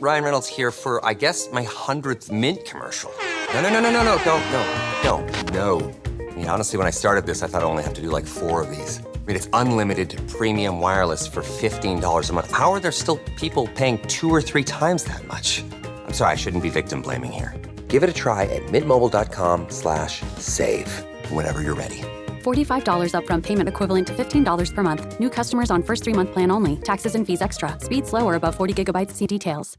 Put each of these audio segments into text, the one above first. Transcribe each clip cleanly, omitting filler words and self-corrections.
Ryan Reynolds here for, I guess, my 100th Mint commercial. No, don't. I mean, honestly, when I started this, I thought I only have to do like 4 of these. I mean, it's unlimited premium wireless for $15 a month. How are there still people paying 2 or 3 times that much? I'm sorry, I shouldn't be victim blaming here. Give it a try at mintmobile.com/save. Whenever you're ready. $45 upfront payment equivalent to $15 per month. New customers on first 3-month plan only. Taxes and fees extra. Speed slower above 40 gigabytes. See details.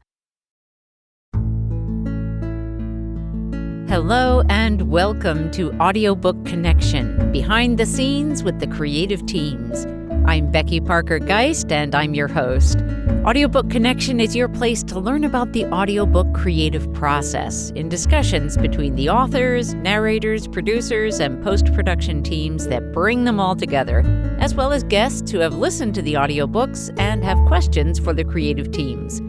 Hello and welcome to Audiobook Connection, behind the scenes with the creative teams. I'm Becky Parker Geist and I'm your host. Audiobook Connection is your place to learn about the audiobook creative process in discussions between the authors, narrators, producers, and post-production teams that bring them all together, as well as guests who have listened to the audiobooks and have questions for the creative teams.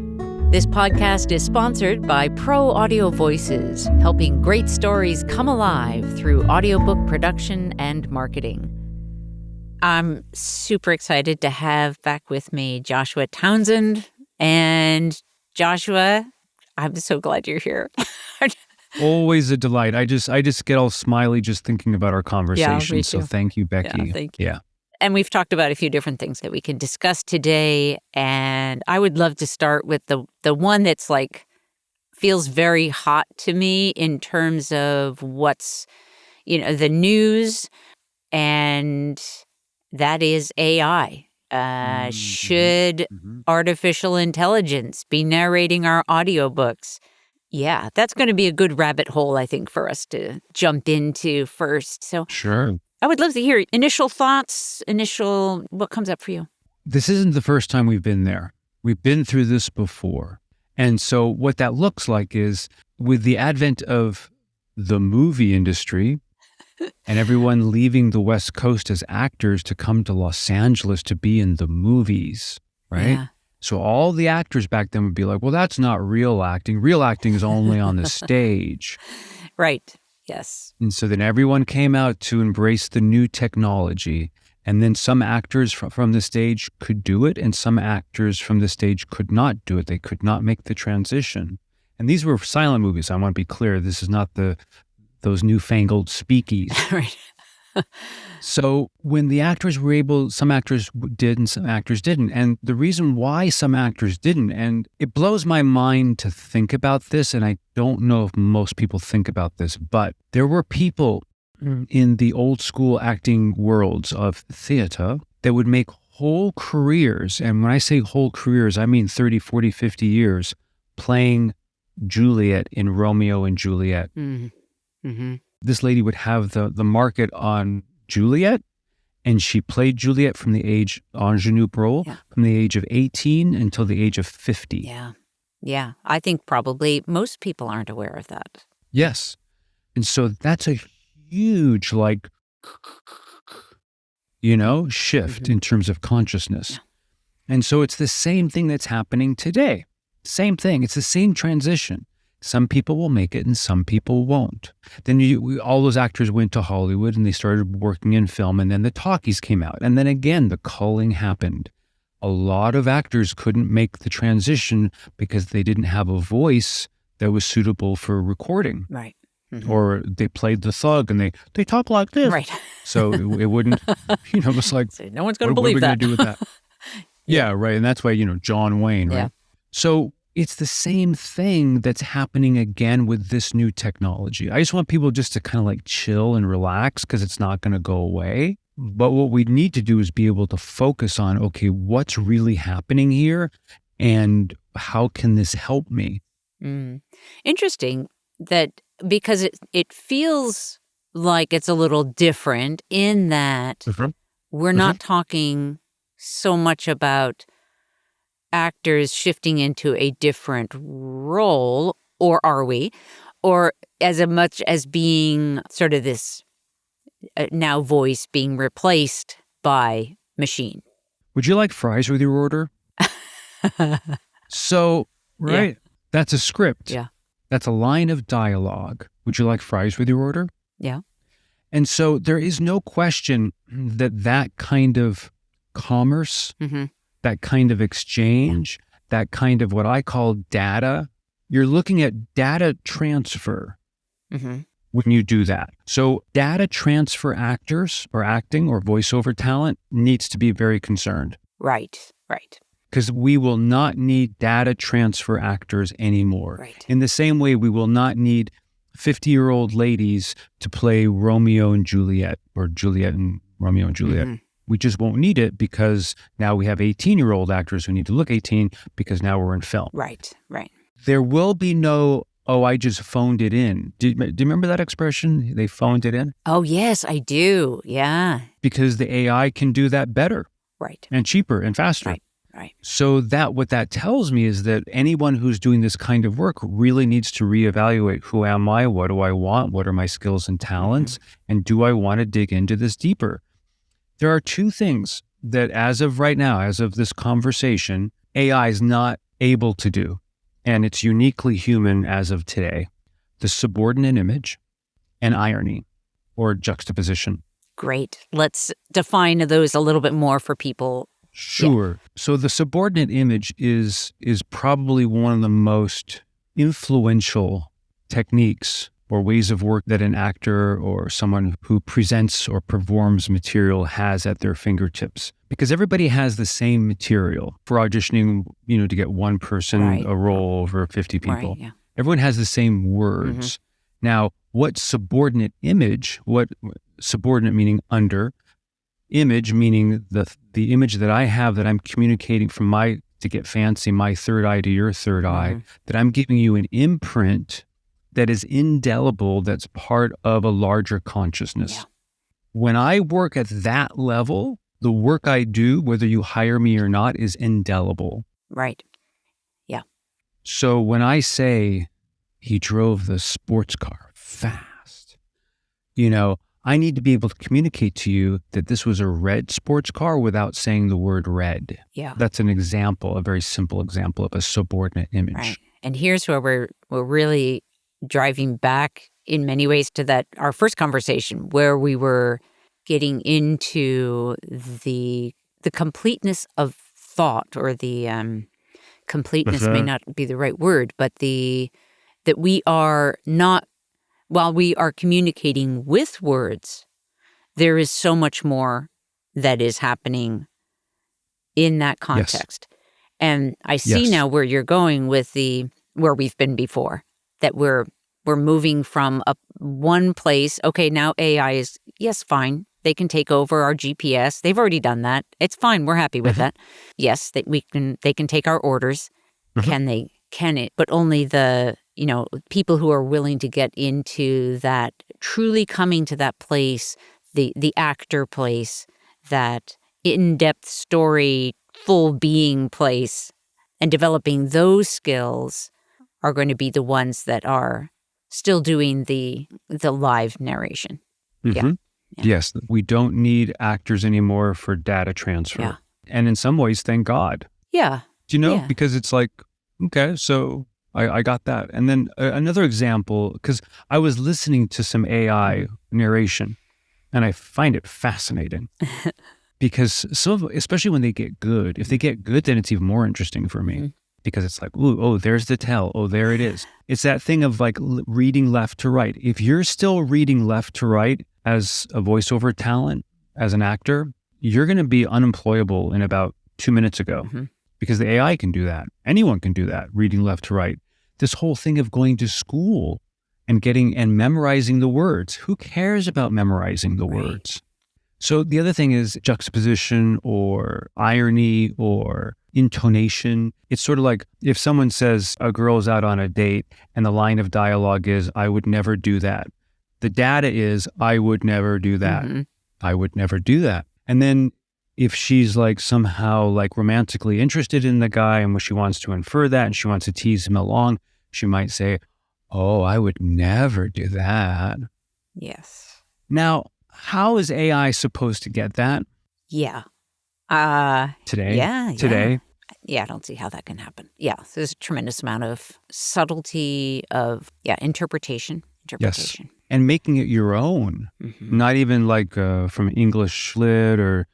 This podcast is sponsored by Pro Audio Voices, helping great stories come alive through audiobook production and marketing. I'm super excited to have back with me Joshua Townshend. And Joshua, I'm so glad you're here. Always a delight. I just get all smiley just thinking about our conversation. Me so too. thank you, Becky. Yeah, thank you. Yeah. And we've talked about a few different things that we can discuss today. And I would love to start with the one that's like feels very hot to me in terms of what's, the news, and that is AI. Should artificial intelligence be narrating our audiobooks? Yeah, that's going to be a good rabbit hole, I think, for us to jump into first. So Sure. I would love to hear initial thoughts, what comes up for you? This isn't the first time we've been there. We've been through this before. And so what that looks like is with the advent of the movie industry and everyone leaving the West Coast as actors to come to Los Angeles to be in the movies, right? Yeah. So all the actors back then would be like, well, that's not real acting. Real acting is only on the stage. Right. Yes. And so then everyone came out to embrace the new technology. And then some actors from the stage could do it, and some actors from the stage could not do it. They could not make the transition. And these were silent movies. I want to be clear. This is not those newfangled speakies. Right. So when the actors were able, some actors did and some actors didn't. And the reason why some actors didn't, and it blows my mind to think about this, and I don't know if most people think about this, but there were people in the old school acting worlds of theater that would make whole careers, and when I say whole careers, I mean 30, 40, 50 years, playing Juliet in Romeo and Juliet. Mm-hmm. This lady would have the market on Juliet, and she played Juliet from the age, ingenue role, from the age of 18 until the age of 50. Yeah. Yeah. I think probably most people aren't aware of that. Yes. And so that's a huge, shift in terms of consciousness. Yeah. And so it's the same thing that's happening today. Same thing. It's the same transition. Some people will make it and some people won't. Then all those actors went to Hollywood and they started working in film, and then the talkies came out. And then again, the culling happened. A lot of actors couldn't make the transition because they didn't have a voice that was suitable for recording. Right. Mm-hmm. Or they played the thug and they talk like this. Right. So it wouldn't, it was like, so no one's going to what are believe we that. going to do with that? Yeah, right. And that's why, John Wayne, right? Yeah. So it's the same thing that's happening again with this new technology. I just want people just to kind of chill and relax because it's not going to go away. But what we need to do is be able to focus on, okay, what's really happening here and how can this help me? Interesting that because it feels like it's a little different in that we're not talking so much about actors shifting into a different role, or are we? Or as much as being sort of this now voice being replaced by machine. Would you like fries with your order? So, right, that's a script. Yeah. That's a line of dialogue. Would you like fries with your order? Yeah. And so there is no question that kind of commerce, that kind of exchange that kind of what I call data. You're looking at data transfer when you do that. So data transfer actors or acting or voiceover talent needs to be very concerned. Right. Because we will not need data transfer actors anymore. Right. In the same way, we will not need 50-year-old ladies to play Romeo and Juliet or Juliet and Romeo and Juliet. We just won't need it because now we have 18-year-old actors who need to look 18 because now we're in film. Right. There will be no, oh, I just phoned it in. Do you remember that expression? They phoned it in? Oh, yes, I do. Yeah. Because the AI can do that better. Right. And cheaper and faster. Right. So what that tells me is that anyone who's doing this kind of work really needs to reevaluate, who am I? What do I want? What are my skills and talents? And do I want to dig into this deeper? There are two things that as of right now, as of this conversation, AI is not able to do. And it's uniquely human as of today. The subordinate image and irony or juxtaposition. Great. Let's define those a little bit more for people. Sure. Yeah. So the subordinate image is probably one of the most influential techniques or ways of work that an actor or someone who presents or performs material has at their fingertips. Because everybody has the same material for auditioning, to get one person a role over 50 people. Right, yeah. Everyone has the same words. Now, what subordinate image, what subordinate meaning under, image meaning the image that I have that I'm communicating from to get fancy, my third eye to your third eye, that I'm giving you an imprint that is indelible, that's part of a larger consciousness. Yeah. When I work at that level, the work I do, whether you hire me or not, is indelible. Right. Yeah. So when I say he drove the sports car fast, I need to be able to communicate to you that this was a red sports car without saying the word red. Yeah. That's an example, a very simple example of a subordinate image. Right. And here's where we're really driving back in many ways to our first conversation where we were getting into the completeness of thought, or the completeness may not be the right word, but that we are not, while we are communicating with words, there is so much more that is happening in that context. Yes. And I see now where you're going with where we've been before, that we're moving from one place. Okay, now AI is, yes, fine. They can take over our GPS. They've already done that. It's fine. We're happy with that. Yes, they can take our orders. Can it? But only the people who are willing to get into that, truly coming to that place, the actor place, that in-depth story, full being place, and developing those skills are going to be the ones that are still doing the live narration. Yeah. Yes, we don't need actors anymore for data transfer. Yeah. And in some ways, thank God. Yeah. Do you know? Yeah. Because it's like, okay, so I got that. And then another example, because I was listening to some AI narration, and I find it fascinating. Because especially when they get good, if they get good, then it's even more interesting for me. Because it's like, ooh, oh, there's the tell. Oh, there it is. It's that thing of like reading left to right. If you're still reading left to right as a voiceover talent, as an actor, you're going to be unemployable in about 2 minutes ago. Because the AI can do that. Anyone can do that, reading left to right. This whole thing of going to school and memorizing the words. Who cares about memorizing the words? So the other thing is juxtaposition or irony or intonation. It's sort of like if someone says a girl is out on a date and the line of dialogue is, I would never do that. The data is, I would never do that. I would never do that. And then if she's like somehow like romantically interested in the guy and she wants to infer that and she wants to tease him along, she might say, oh, I would never do that. Yes. Now, how is AI supposed to get that? Yeah. Today? Yeah. Today? Yeah, I don't see how that can happen. Yeah, there's a tremendous amount of subtlety of, interpretation. Yes. And making it your own. Not even like from English lit or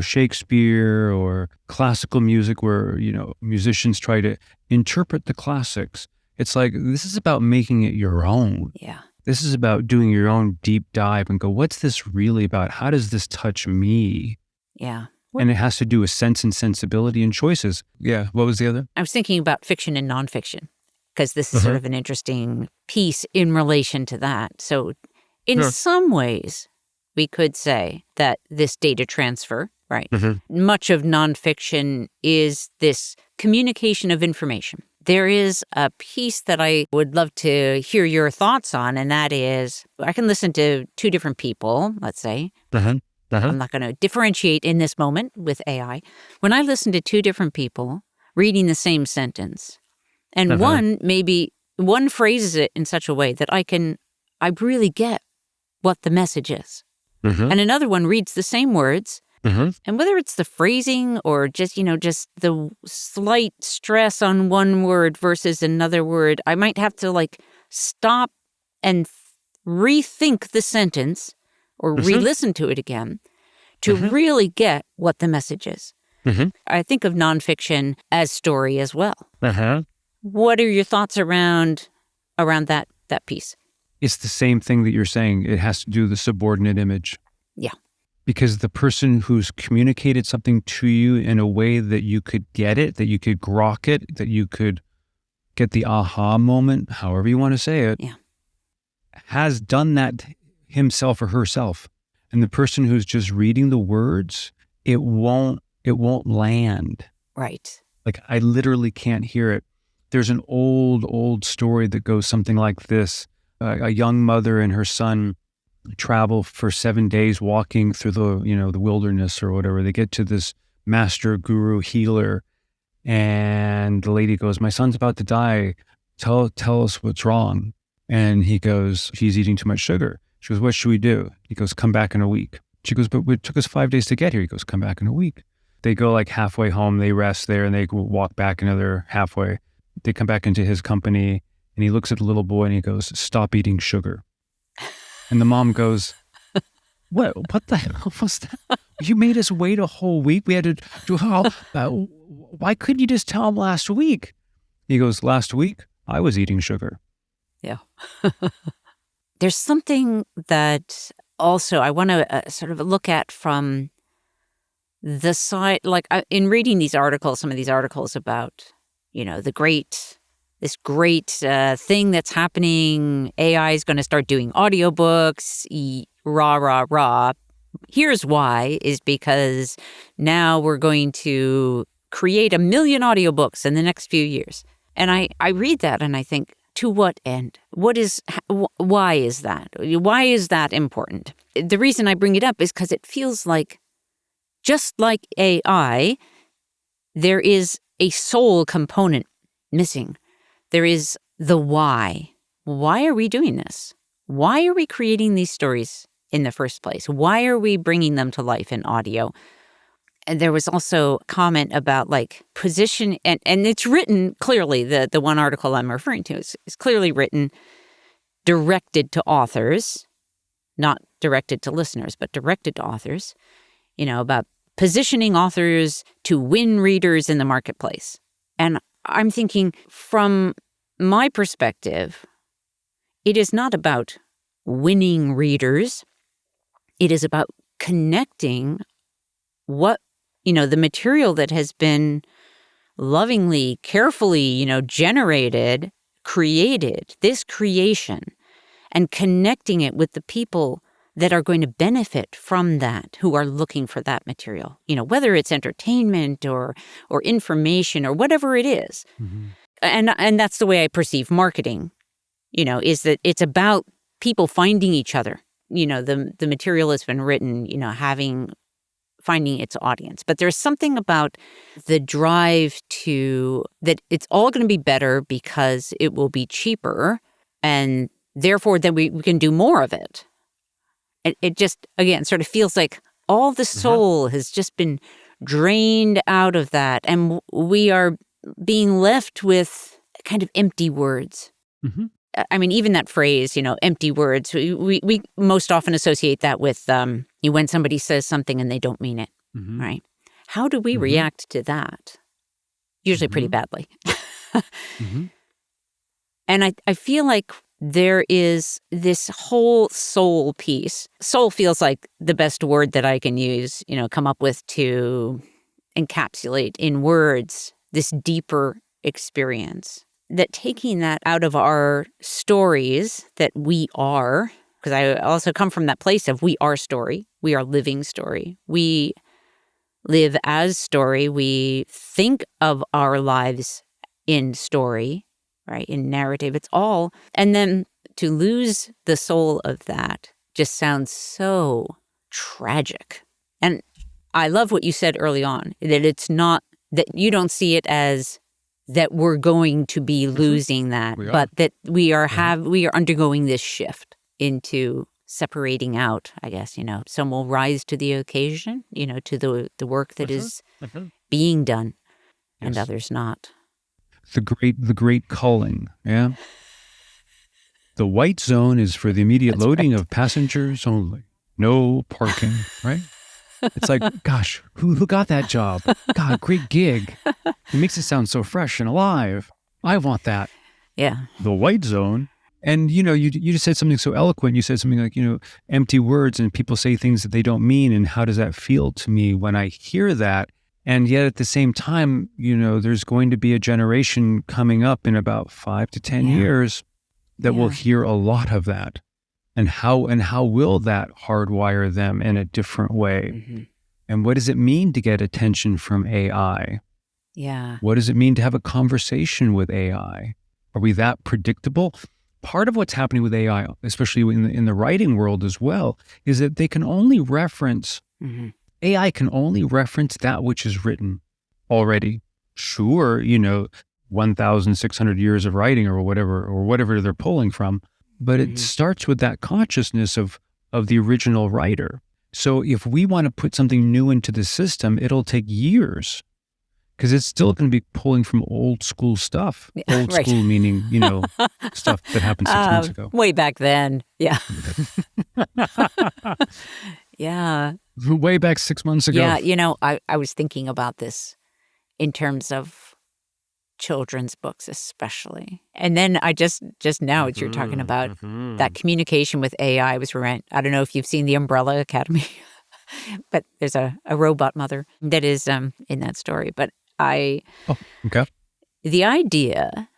Shakespeare or classical music where, musicians try to interpret the classics. It's like, this is about making it your own. Yeah. This is about doing your own deep dive and go, what's this really about? How does this touch me? Yeah. And it has to do with sense and sensibility and choices. Yeah. What was the other? I was thinking about fiction and nonfiction, because this is sort of an interesting piece in relation to that. So in some ways, we could say that this data transfer, right? Much of nonfiction is this communication of information. There is a piece that I would love to hear your thoughts on, and that is, I can listen to two different people, let's say. I'm not going to differentiate in this moment with AI. When I listen to two different people reading the same sentence, and one phrases it in such a way that I really get what the message is. And another one reads the same words, and whether it's the phrasing or just the slight stress on one word versus another word, I might have to stop and rethink the sentence or re-listen to it again to really get what the message is. I think of nonfiction as story as well. What are your thoughts around that piece? It's the same thing that you're saying. It has to do with the subordinate image. Yeah. Because the person who's communicated something to you in a way that you could get it, that you could grok it, that you could get the aha moment, however you want to say it, has done that himself or herself. And the person who's just reading the words, it won't land. Right. Like, I literally can't hear it. There's an old story that goes something like this. A young mother and her son travel for 7 days walking through the wilderness or whatever. They get to this master guru healer, and the lady goes, "My son's about to die. Tell us what's wrong." And he goes, "He's eating too much sugar." She goes, "What should we do?" He goes, "Come back in a week." She goes, "But it took us 5 days to get here." He goes, "Come back in a week." They go halfway home, they rest there, and they walk back another halfway. They come back into his company, and he looks at the little boy and he goes, "Stop eating sugar." And the mom goes, What the hell was that? You made us wait a whole week. We had to do why couldn't you just tell him last week? He goes, "Last week, I was eating sugar." Yeah. There's something that also I want to sort of look at from the side, in reading these articles, some of these articles about, this great thing that's happening. AI is going to start doing audiobooks, rah. Here's why, is because now we're going to create 1 million audiobooks in the next few years. And I read that and I think, to what end? Why is that? Why is that important? The reason I bring it up is because it feels like, just like AI, there is a soul component missing. There is the why. Why are we doing this? Why are we creating these stories in the first place? Why are we bringing them to life in audio? And there was also a comment about position, and it's written clearly, the one article I'm referring to is clearly written, directed to authors, not directed to listeners, but directed to authors, about positioning authors to win readers in the marketplace. And I'm thinking, from my perspective, it is not about winning readers. It is about connecting what, the material that has been lovingly, carefully, generated, created, this creation, and connecting it with the people that are going to benefit from that, who are looking for that material, whether it's entertainment or information or whatever it is. Mm-hmm. And that's the way I perceive marketing, is that it's about people finding each other. The material has been written, finding its audience. But there's something about the drive to that it's all going to be better because it will be cheaper, and therefore then we can do more of it. It just, again, sort of feels like all the soul has just been drained out of that, and we are being left with kind of empty words. Mm-hmm. I mean, even that phrase, empty words, we most often associate that with when somebody says something and they don't mean it. right? How do we react to that? Usually pretty badly. And I feel like there is this whole soul piece. Soul feels like the best word that I can use, come up with to encapsulate in words this deeper experience. That taking that out of our stories that we are, because I also come from that place of we are story, we are living story. We live as story. We think of our lives in story, right? In narrative. It's all. And then to lose the soul of that just sounds so tragic. And I love what you said early on, that it's not, that you don't see it as that we're going to be losing that, but that we are undergoing this shift into separating out, I guess, some will rise to the occasion, to the work that is being done, and others not. The great culling, yeah. The white zone is for the immediate loading of passengers only. No parking, right? It's like, gosh, who got that job? God, great gig. It makes it sound so fresh and alive. I want that. Yeah. The white zone. And, you just said something so eloquent. You said something like, empty words, and people say things that they don't mean. And how does that feel to me when I hear that? And yet at the same time, there's going to be a generation coming up in about 5 to 10 years that will hear a lot of that. And how will that hardwire them in a different way? And what does it mean to get attention from AI? Yeah. What does it mean to have a conversation with AI? Are we that predictable? Part of what's happening with AI, especially in the writing world as well, is that they can only reference, AI can only reference that which is written already. Sure, 1,600 years of writing or whatever they're pulling from. But it starts with that consciousness of the original writer. So if we want to put something new into the system, it'll take years because it's still going to be pulling from old school stuff. Old school meaning, stuff that happened 6 months ago. Way back then. Yeah. Yeah. Way back 6 months ago. Yeah. I was thinking about this in terms of children's books especially. And then I just now you're talking about that communication with AI I don't know if you've seen the Umbrella Academy, but there's a robot mother that is in that story. But the idea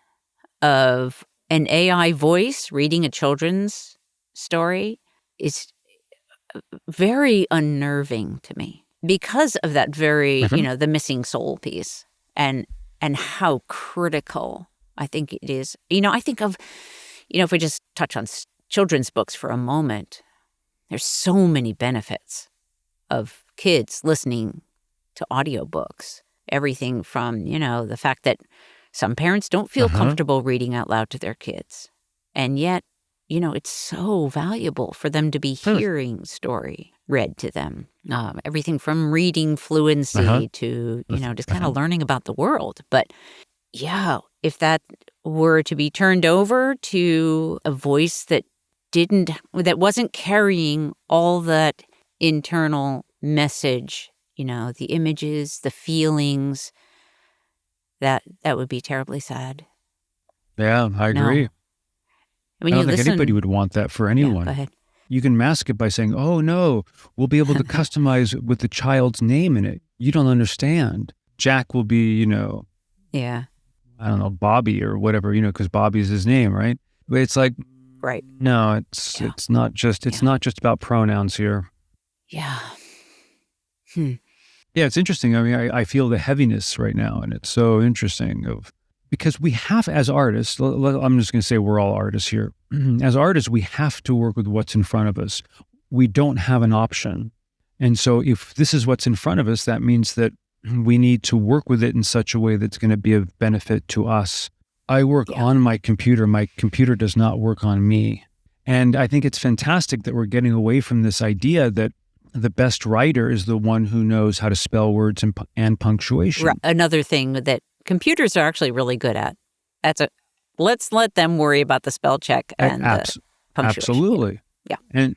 of an AI voice reading a children's story is very unnerving to me because of that very, the missing soul piece. And how critical I think it is. I think of, if we just touch on children's books for a moment, there's so many benefits of kids listening to audiobooks. Everything from, the fact that some parents don't feel comfortable reading out loud to their kids. And yet, it's so valuable for them to be hearing story read to them. Everything from reading fluency to, just kind of learning about the world. But if that were to be turned over to a voice that wasn't carrying all that internal message, the images, the feelings, that would be terribly sad. Yeah, I agree. No. When I don't think anybody would want that for anyone. Yeah, go ahead. You can mask it by saying, oh, no, we'll be able to customize with the child's name in it. You don't understand. Jack will be, yeah, I don't know, Bobby or whatever, because Bobby's his name, right? But it's like, right. No, it's not just about pronouns here. Yeah. Yeah, it's interesting. I mean, I feel the heaviness right now, and it's so interesting because we have, as artists, I'm just going to say we're all artists here. As artists, we have to work with what's in front of us. We don't have an option. And so if this is what's in front of us, that means that we need to work with it in such a way that's going to be of benefit to us. I work on my computer. My computer does not work on me. And I think it's fantastic that we're getting away from this idea that the best writer is the one who knows how to spell words and punctuation. Right. Another thing that computers are actually really good at. Let's let them worry about the spell check and the punctuation. Absolutely. Yeah. And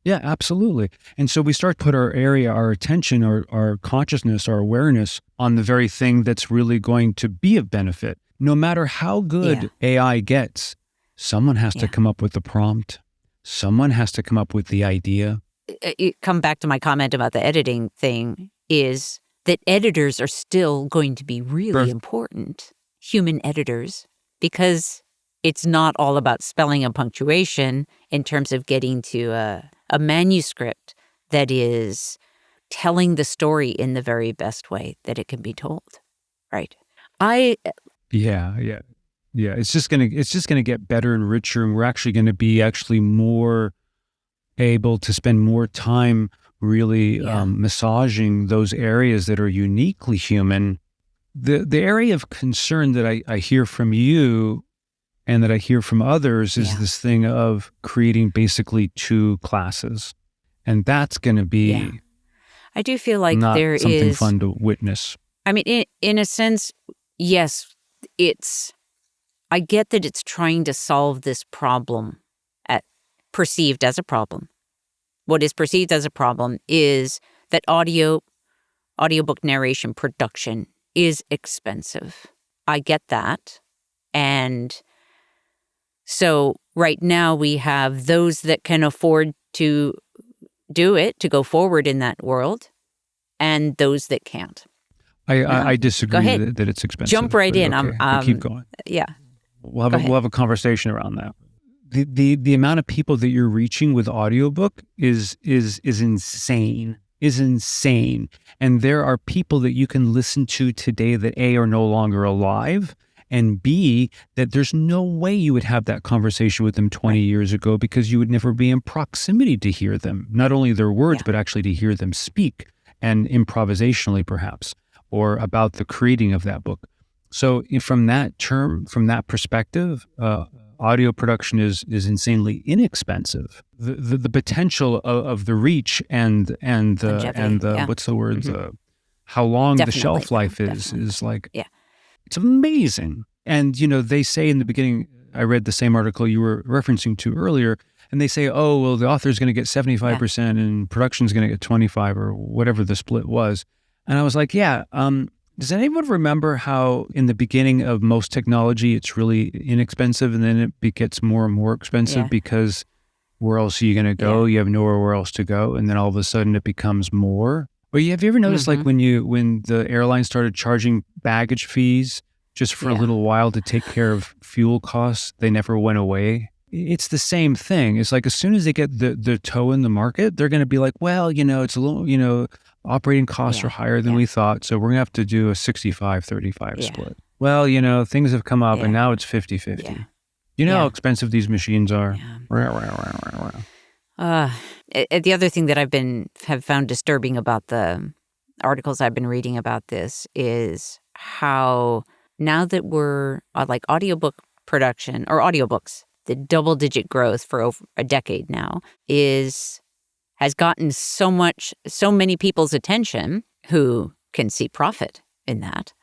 Yeah, absolutely. And so we start to put our attention, our consciousness, our awareness on the very thing that's really going to be of benefit. No matter how good AI gets, someone has to come up with the prompt. Someone has to come up with the idea. Come back to my comment about the editing thing, is that editors are still going to be really important, human editors, because it's not all about spelling and punctuation in terms of getting to a manuscript that is telling the story in the very best way that it can be told, right? Yeah. It's just gonna get better and richer, and we're actually going to be more able to spend more time really massaging those areas that are uniquely human. The area of concern that I hear from you and that I hear from others is this thing of creating basically two classes. And that's going to be I do feel like not there something is fun to witness. I mean, in a sense, yes, I get that it's trying to solve this problem perceived as a problem. What is perceived as a problem is that audiobook narration production is expensive. I get that. And so right now we have those that can afford to do it, to go forward in that world, and those that can't. I disagree that it's expensive. Jump right in. Okay. Keep going. Yeah. We'll have a conversation around that. The amount of people that you're reaching with audiobook is insane. Is insane. And there are people that you can listen to today that A, are no longer alive, and B, that there's no way you would have that conversation with them 20 years ago because you would never be in proximity to hear them, not only their words, but actually to hear them speak, and improvisationally perhaps, or about the creating of that book. So from that perspective, audio production is insanely inexpensive. The potential of the reach and the what's the word? How long the shelf life is like, it's amazing. And they say in the beginning, I read the same article you were referencing to earlier, and they say, oh, well, the author's going to get 75% and production's going to get 25, or whatever the split was. And I was like, does anyone remember how in the beginning of most technology, it's really inexpensive, and then it gets more and more expensive because where else are you going to go? You have nowhere else to go. And then all of a sudden it becomes more. Or have you ever noticed like when the airline started charging baggage fees just for a little while to take care of fuel costs, they never went away? It's the same thing. It's like as soon as they get the toe in the market, they're going to be like, well, it's a little, operating costs are higher than we thought, so we're going to have to do a 65-35 split. Well, things have come up and now it's 50-50. You know how expensive these machines are. The other thing that have found disturbing about the articles I've been reading about this is how now that we're like audiobook production or audiobooks, the double-digit growth for over a decade now has gotten so many people's attention who can see profit in that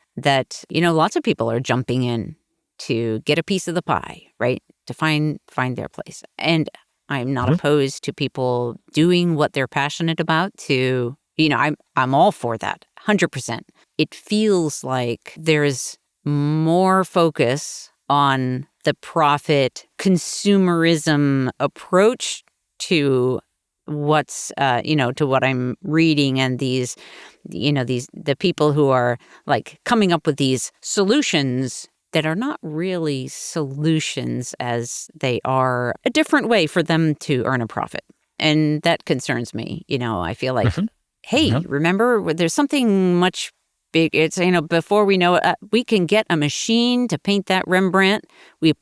lots of people are jumping in to get a piece of the pie, right? To find their place. And I'm not opposed to people doing what they're passionate about I'm all for that, 100%. It feels like there's more focus on the profit consumerism approach to what's to what I'm reading, and the people who are like coming up with these solutions that are not really solutions, as they are a different way for them to earn a profit. And that concerns me. I feel like, hey, remember, there's something much big. It's, before we know it, we can get a machine to paint that Rembrandt. We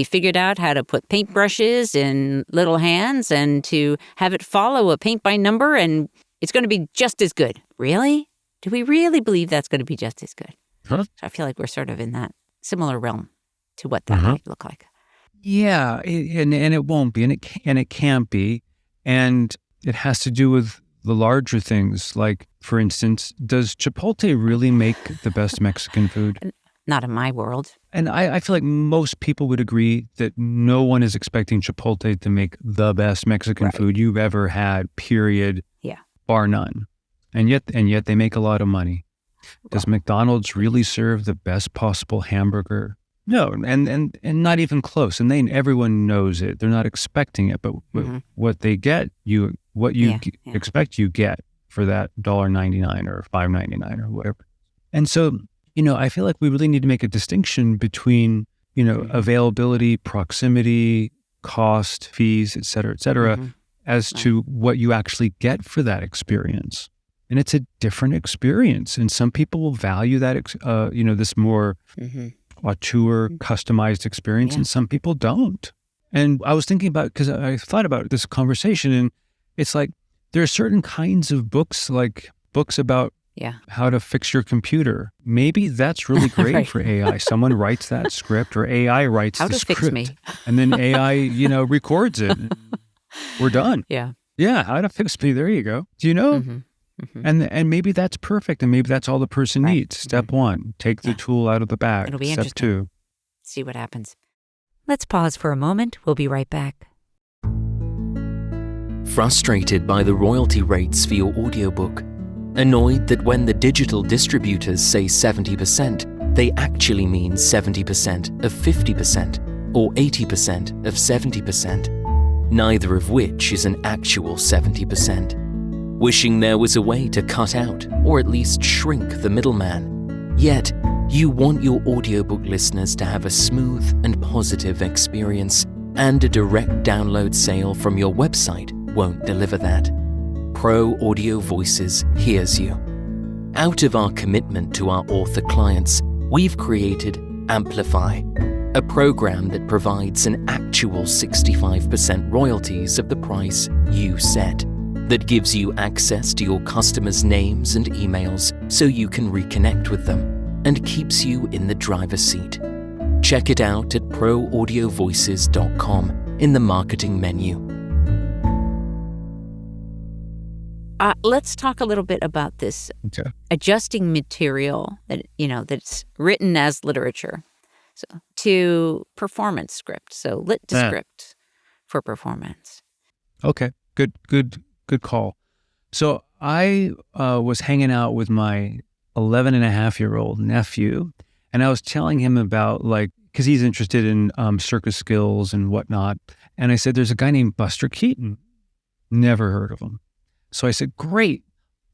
figured out how to put paintbrushes in little hands and to have it follow a paint by number, and it's going to be just as good. Really? Do we really believe that's going to be just as good? So I feel like we're sort of in that similar realm to what that might look like. Yeah, and it won't be, and it can't be, and it has to do with the larger things. Like, for instance, does Chipotle really make the best Mexican food? Not in my world. And I feel like most people would agree that no one is expecting Chipotle to make the best Mexican food you've ever had, period, bar none. And yet they make a lot of money. Does McDonald's really serve the best possible hamburger? No, and not even close. And everyone knows it. They're not expecting it, but what they get, expect you get for that $1.99 or $5.99 or whatever. And so, I feel like we really need to make a distinction between, availability, proximity, cost, fees, et cetera, as to what you actually get for that experience. And it's a different experience. And some people will value that, this more auteur, customized experience, and some people don't. And I was thinking about, because I thought about this conversation, and it's like, there are certain kinds of books, like books about how to fix your computer. Maybe that's really great for AI. Someone writes that script, or AI writes the script. How to fix me. And then AI, records it. We're done. Yeah, how to fix me. There you go. Do you know? And maybe that's perfect, and maybe that's all the person needs. Step one, take the tool out of the bag. It'll be Step interesting. two. See what happens. Let's pause for a moment. We'll be right back. Frustrated by the royalty rates for your audiobook? Annoyed that when the digital distributors say 70%, they actually mean 70% of 50% or 80% of 70%, neither of which is an actual 70%. Wishing there was a way to cut out, or at least shrink the middleman. Yet, you want your audiobook listeners to have a smooth and positive experience, and a direct download sale from your website won't deliver that. Pro Audio Voices hears you. Out of our commitment to our author clients, we've created Amplify, a program that provides an actual 65% royalties of the price you set, that gives you access to your customers' names and emails so you can reconnect with them, and keeps you in the driver's seat. Check it out at proaudiovoices.com in the marketing menu. Let's talk a little bit about this adjusting material that's written as literature, so to performance script, so lit to script for performance. Okay, good call. So I was hanging out with my 11-and-a-half-year-old nephew, and I was telling him about, because he's interested in circus skills and whatnot, and I said, there's a guy named Buster Keaton. Never heard of him. So I said, great.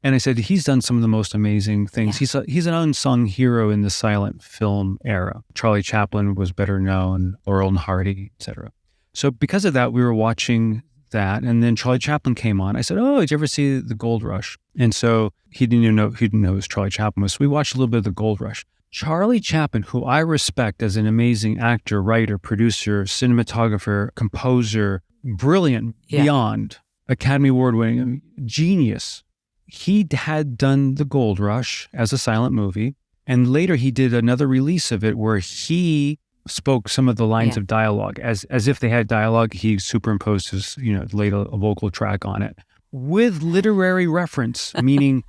And I said, he's done some of the most amazing things. Yeah. He's an unsung hero in the silent film era. Charlie Chaplin was better known, Laurel and Hardy, etc. So because of that, we were watching that, and then Charlie Chaplin came on. I said, oh, did you ever see The Gold Rush? And so he didn't know who Charlie Chaplin was. So we watched a little bit of The Gold Rush. Charlie Chaplin, who I respect as an amazing actor, writer, producer, cinematographer, composer, brilliant, beyond Academy Award winning, genius. He had done The Gold Rush as a silent movie, and later he did another release of it where he spoke some of the lines of dialogue as if they had dialogue. He superimposed his, laid a vocal track on it with literary reference, meaning,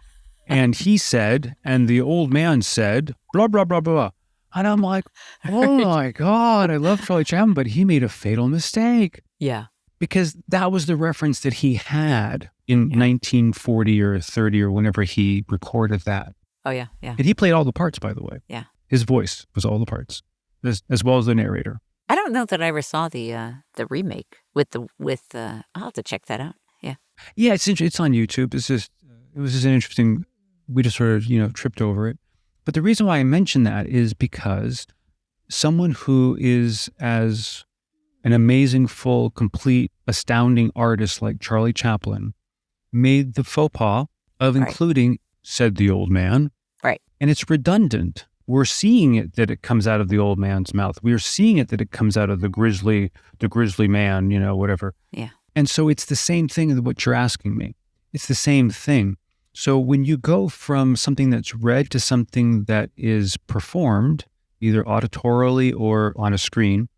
and he said, and the old man said, blah, blah, blah, blah. And I'm like, oh my God, I love Charlie Chaplin, but he made a fatal mistake. Yeah. Because that was the reference that he had in 1940 or 30 or whenever he recorded that. Oh, yeah. And he played all the parts, by the way. Yeah. His voice was all the parts, as well as the narrator. I don't know that I ever saw the remake with I'll have to check that out. Yeah. Yeah, it's on YouTube. It was just an interesting, we just sort of, tripped over it. But the reason why I mention that is because someone who is as an amazing, full, complete, astounding artist like Charlie Chaplin made the faux pas of including, said the old man. Right. And it's redundant. We're seeing it that it comes out of the old man's mouth. We're seeing it that it comes out of the grizzly man, whatever. Yeah. And so it's the same thing as what you're asking me. It's the same thing. So when you go from something that's read to something that is performed, either auditorily or on a screen,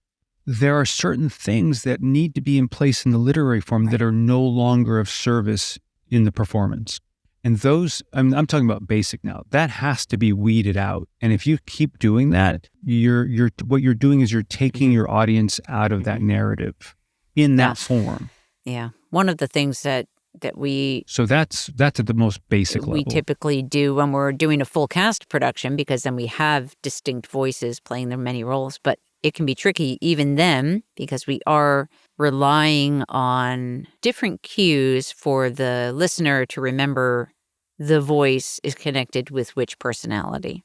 there are certain things that need to be in place in the literary form that are no longer of service in the performance. And those, I'm talking about basic now, that has to be weeded out. And if you keep doing that, what you're doing is you're taking your audience out of that narrative in that form. Yeah. One of the things that we... So that's at the most basic level. We typically do when we're doing a full cast production, because then we have distinct voices playing their many roles. But it can be tricky even then, because we are relying on different cues for the listener to remember the voice is connected with which personality.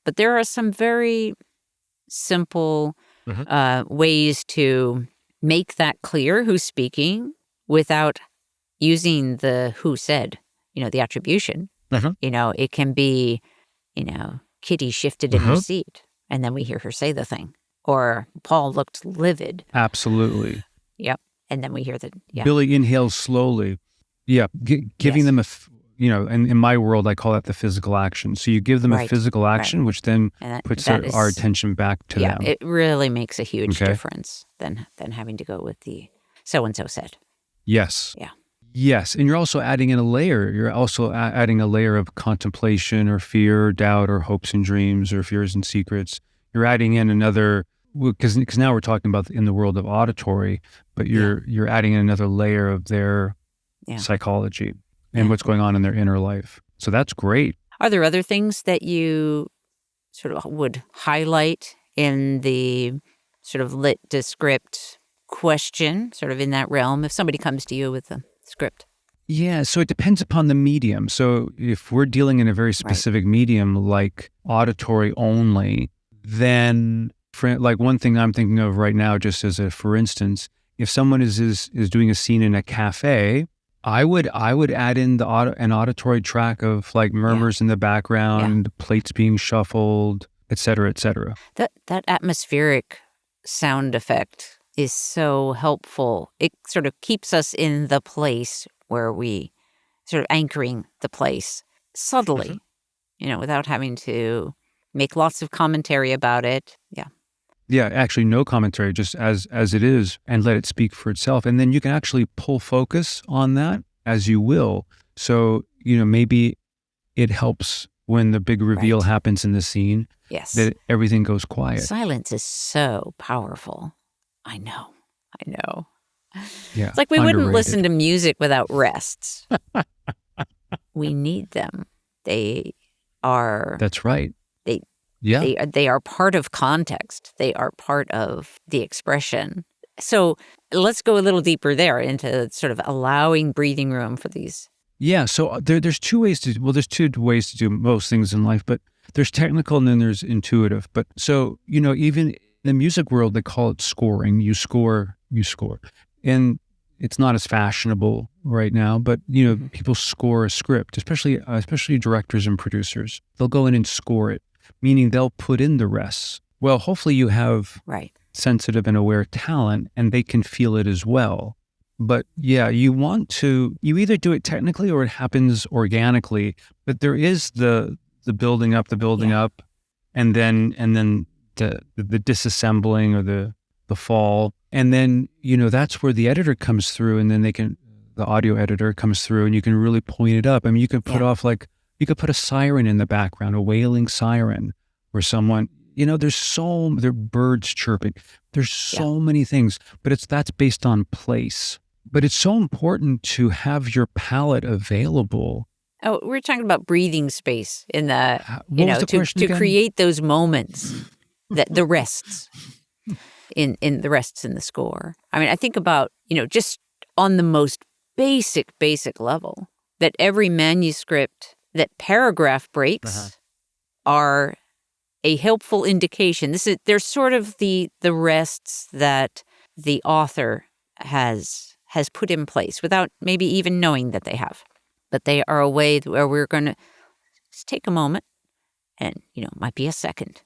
But there are some very simple ways to make that clear who's speaking without using the who said, the attribution. It can be, Kitty shifted in her seat, and then we hear her say the thing. Or Paul looked livid. Absolutely. Yep. And then we hear that, Billy inhales slowly. Yeah. Giving them and in my world, I call that the physical action. So you give them a physical action, which then puts our attention back to them. Yeah, it really makes a huge difference than having to go with the so-and-so said. Yes. Yeah. Yes. And you're also adding in a layer. You're also adding a layer of contemplation or fear or doubt or hopes and dreams or fears and secrets. You're adding in another, because now we're talking about in the world of auditory, but you're adding in another layer of their psychology and what's going on in their inner life. So that's great. Are there other things that you sort of would highlight in the sort of lit to script question, sort of in that realm, if somebody comes to you with a script? Yeah, so it depends upon the medium. So if we're dealing in a very specific medium like auditory only, then like one thing I'm thinking of right now, just as a for instance, if someone is doing a scene in a cafe, I would add in an auditory track of like murmurs in the background, plates being shuffled, et cetera, et cetera. That atmospheric sound effect is so helpful. It sort of keeps us in the place where we sort of anchoring the place subtly, without having to make lots of commentary about it. Yeah. Yeah, actually no commentary, just as it is, and let it speak for itself. And then you can actually pull focus on that as you will. So, maybe it helps when the big reveal happens in the scene, that everything goes quiet. Silence is so powerful. I know. Yeah, it's like we wouldn't listen to music without rests. We need them. They are... That's right. They are part of context. They are part of the expression. So let's go a little deeper there into sort of allowing breathing room for these. Yeah, so there's two ways to do most things in life, but there's technical and then there's intuitive. But so, even in the music world, they call it scoring. You score. And it's not as fashionable right now, but, people score a script, especially directors and producers. They'll go in and score it, meaning they'll put in the rests. Well, hopefully you have sensitive and aware talent and they can feel it as well. But you either do it technically or it happens organically, but there is the building up, and then the disassembling or the fall. And then, that's where the editor comes through, and then the audio editor comes through and you can really point it up. I mean, you can put off you could put a siren in the background, a wailing siren, where someone, there are birds chirping. There's so many things, but that's based on place. But it's so important to have your palette available. Oh, we're talking about breathing space in the, to create those moments, the rests in the rests in the score. I mean, I think about, just on the most basic level, that every manuscript, that paragraph breaks are a helpful indication. They're sort of the rests that the author has put in place without maybe even knowing that they have. But they are a way where we're going to just take a moment and, might be a second,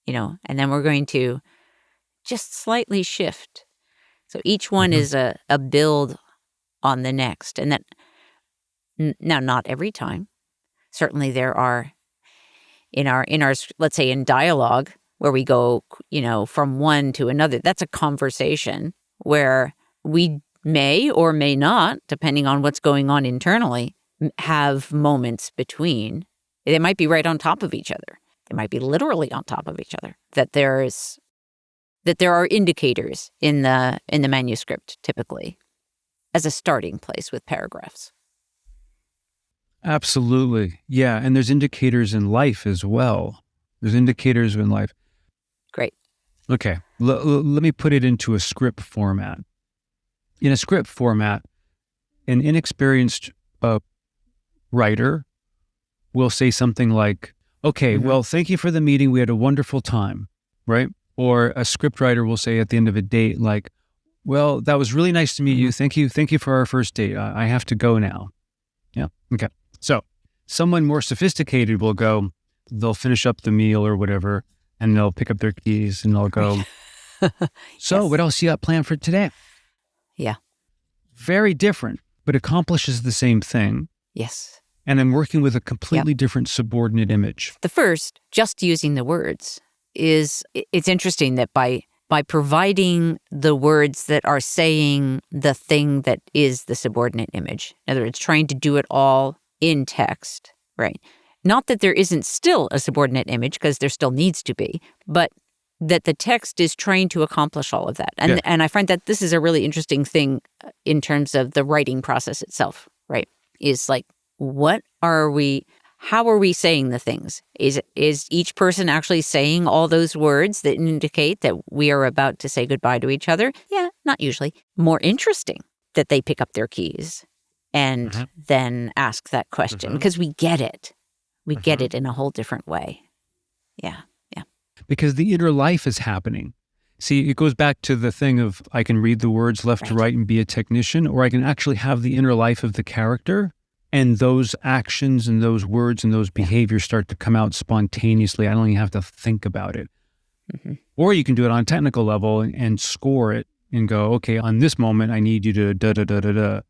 and then we're going to just slightly shift. So each one is a build on the next. And that, now not every time. Certainly there are in our, let's say in dialogue, where we go, from one to another. That's a conversation where we may or may not, depending on what's going on internally, have moments between. They might be right on top of each other. They might be literally on top of each other. That there are indicators in the manuscript typically as a starting place with paragraphs. Absolutely. Yeah. And there's indicators in life as well. There's indicators in life. Great. Okay. Let me put it into a script format. In a script format, an inexperienced writer will say something like, okay, well, thank you for the meeting. We had a wonderful time, right? Or a script writer will say at the end of a date, like, well, that was really nice to meet you. Thank you for our first date. I have to go now. Yeah. Okay. So someone more sophisticated will go, they'll finish up the meal or whatever, and they'll pick up their keys and they'll go, so what else you got planned for today? Yeah. Very different, but accomplishes the same thing. Yes. And I'm working with a completely different subordinate image. The first, just using the words, it's interesting that by providing the words that are saying the thing that is the subordinate image, in other words, trying to do it all in text, right? Not that there isn't still a subordinate image, because there still needs to be, but that the text is trying to accomplish all of that. And I find that this is a really interesting thing in terms of the writing process itself, right? Is like, how are we saying the things? Is each person actually saying all those words that indicate that we are about to say goodbye to each other? Yeah, not usually. More interesting that they pick up their keys and then ask that question, because we get it. We get it in a whole different way. Yeah. Because the inner life is happening. See, it goes back to the thing of I can read the words left to right and be a technician, or I can actually have the inner life of the character, and those actions and those words and those behaviors start to come out spontaneously. I don't even have to think about it. Or you can do it on a technical level and score it and go, okay, on this moment, I need you to da-da-da-da-da.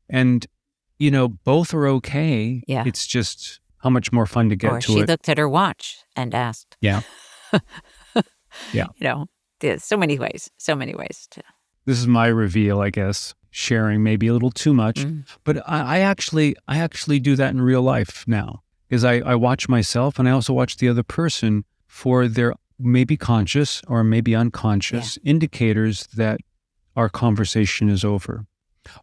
And, both are okay. Yeah. It's just how much more fun to get to it. Or she looked at her watch and asked. Yeah. Yeah. There's so many ways to. This is my reveal, I guess, sharing maybe a little too much, but I actually do that in real life now, because I watch myself and I also watch the other person for their maybe conscious or maybe unconscious indicators that our conversation is over.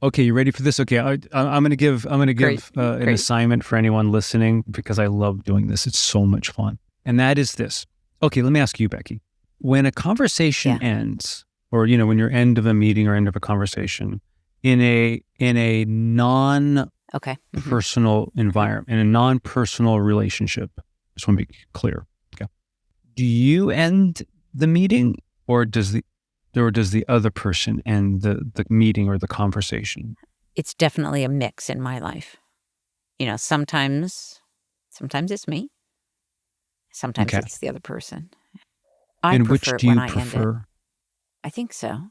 Okay, you ready for this? Okay, I'm going to give an assignment for anyone listening, because I love doing this. It's so much fun. And that is this. Okay, let me ask you, Becky. When a conversation ends, or when you're end of a meeting or end of a conversation, in a non-personal environment, in a non-personal relationship, just want to be clear. Okay. Do you end the meeting, or does the other person end the meeting or the conversation? It's definitely a mix in my life. Sometimes it's me. Sometimes it's the other person. And which do you prefer? I think so.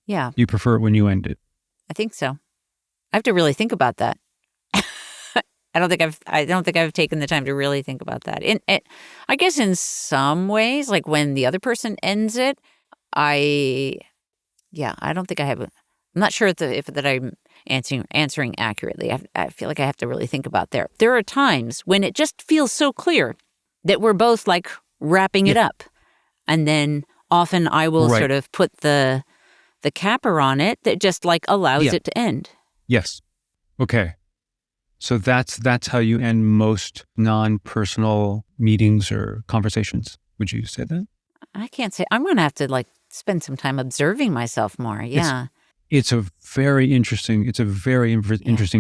Yeah. You prefer it when you end it? I think so. I have to really think about that. I don't think I've taken the time to really think about that. I guess in some ways, like when the other person ends it, I don't think I have. I'm not sure if I'm answering accurately. I feel like I have to really think about there. There are times when it just feels so clear that we're both like wrapping it up, and then often I will sort of put the capper on it that just like allows it to end. Yes. Okay. So that's how you end most non-personal meetings or conversations. Would you say that? I can't say. I'm going to have to like spend some time observing myself more. Yeah. It's a very interesting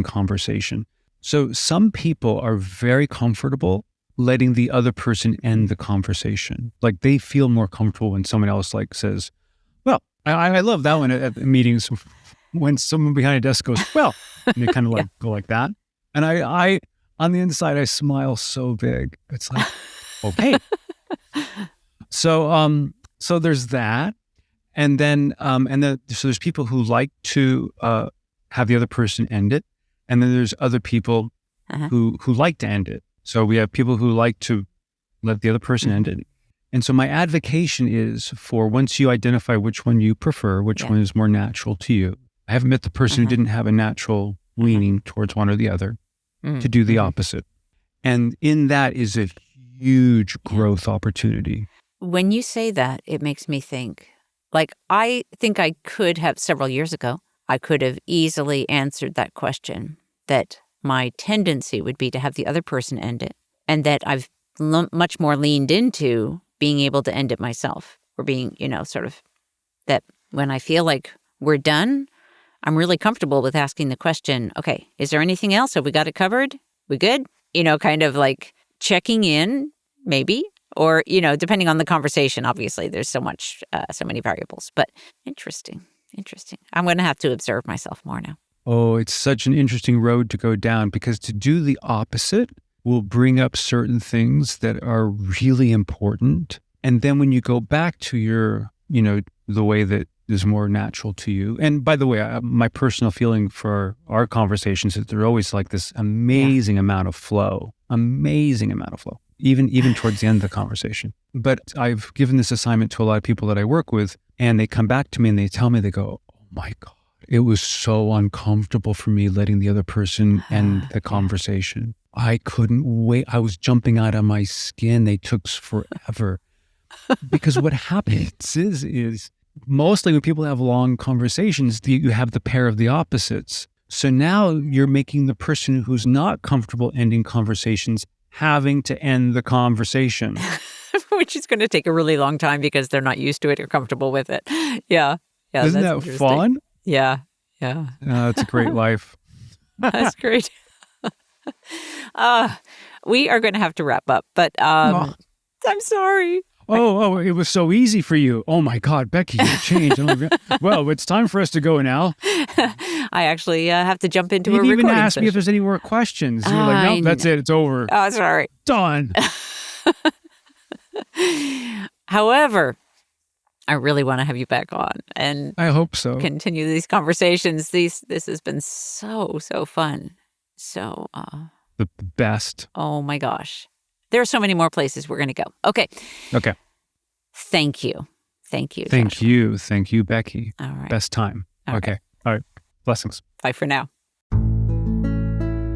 conversation. So some people are very comfortable letting the other person end the conversation. Like they feel more comfortable when someone else like says, well, I love that one at meetings when someone behind a desk goes, well, and they kind of like go like that. And I on the inside, I smile so big. It's like, okay. So there's that. And then so there's people who like to have the other person end it. And then there's other people who like to end it. So we have people who like to let the other person end it. And so my advocation is for once you identify which one you prefer, which one is more natural to you. I haven't met the person who didn't have a natural leaning towards one or the other, to do the opposite. And in that is a huge growth opportunity. When you say that, it makes me think, like, I think I could have, several years ago, I could have easily answered that question, that my tendency would be to have the other person end it, and that I've much more leaned into being able to end it myself, or being, sort of that when I feel like we're done, I'm really comfortable with asking the question, okay, is there anything else? Have we got it covered? We good? Kind of like checking in, maybe, or, depending on the conversation, obviously, there's so many variables, but interesting. I'm going to have to observe myself more now. Oh, it's such an interesting road to go down, because to do the opposite will bring up certain things that are really important. And then when you go back to your, the way that is more natural to you. And by the way, my personal feeling for our conversations is they're always like this amazing amount of flow, even towards the end of the conversation. But I've given this assignment to a lot of people that I work with, and they come back to me and they tell me, they go, oh my God, it was so uncomfortable for me letting the other person end the conversation. I couldn't wait. I was jumping out of my skin. They took forever. Because what happens is mostly when people have long conversations, you have the pair of the opposites. So now you're making the person who's not comfortable ending conversations having to end the conversation. Which is going to take a really long time because they're not used to it or comfortable with it. Yeah. Isn't that fun? Yeah. It's a great life. That's great. We are going to have to wrap up, but I'm sorry. Oh, it was so easy for you. Oh my God, Becky, you changed. Well, it's time for us to go now. I actually have to jump into a recording session. You didn't even ask me if session. there's any more questions. You were like, nope, that's it. It's over. Oh, sorry. Done. However, I really want to have you back on and I hope so. Continue these conversations. This has been so fun. So the best. Oh my gosh. There are so many more places we're going to go. Okay. Thank you. Thank Joshua. you. Thank you, Becky. All right. Best time. Okay. All right. Blessings. Bye for now.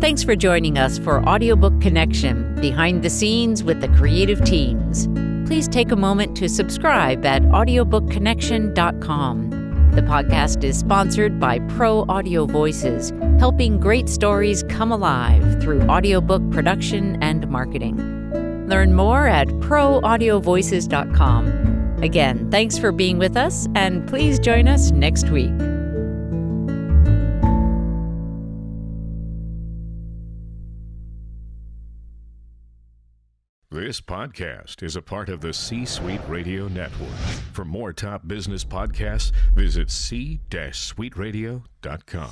Thanks for joining us for Audiobook Connection, behind the scenes with the creative teams. Please take a moment to subscribe at audiobookconnection.com. The podcast is sponsored by Pro Audio Voices, helping great stories come alive through audiobook production and marketing. Learn more at proaudiovoices.com. Again, thanks for being with us, and please join us next week. This podcast is a part of the C-Suite Radio Network. For more top business podcasts, visit c-suiteradio.com.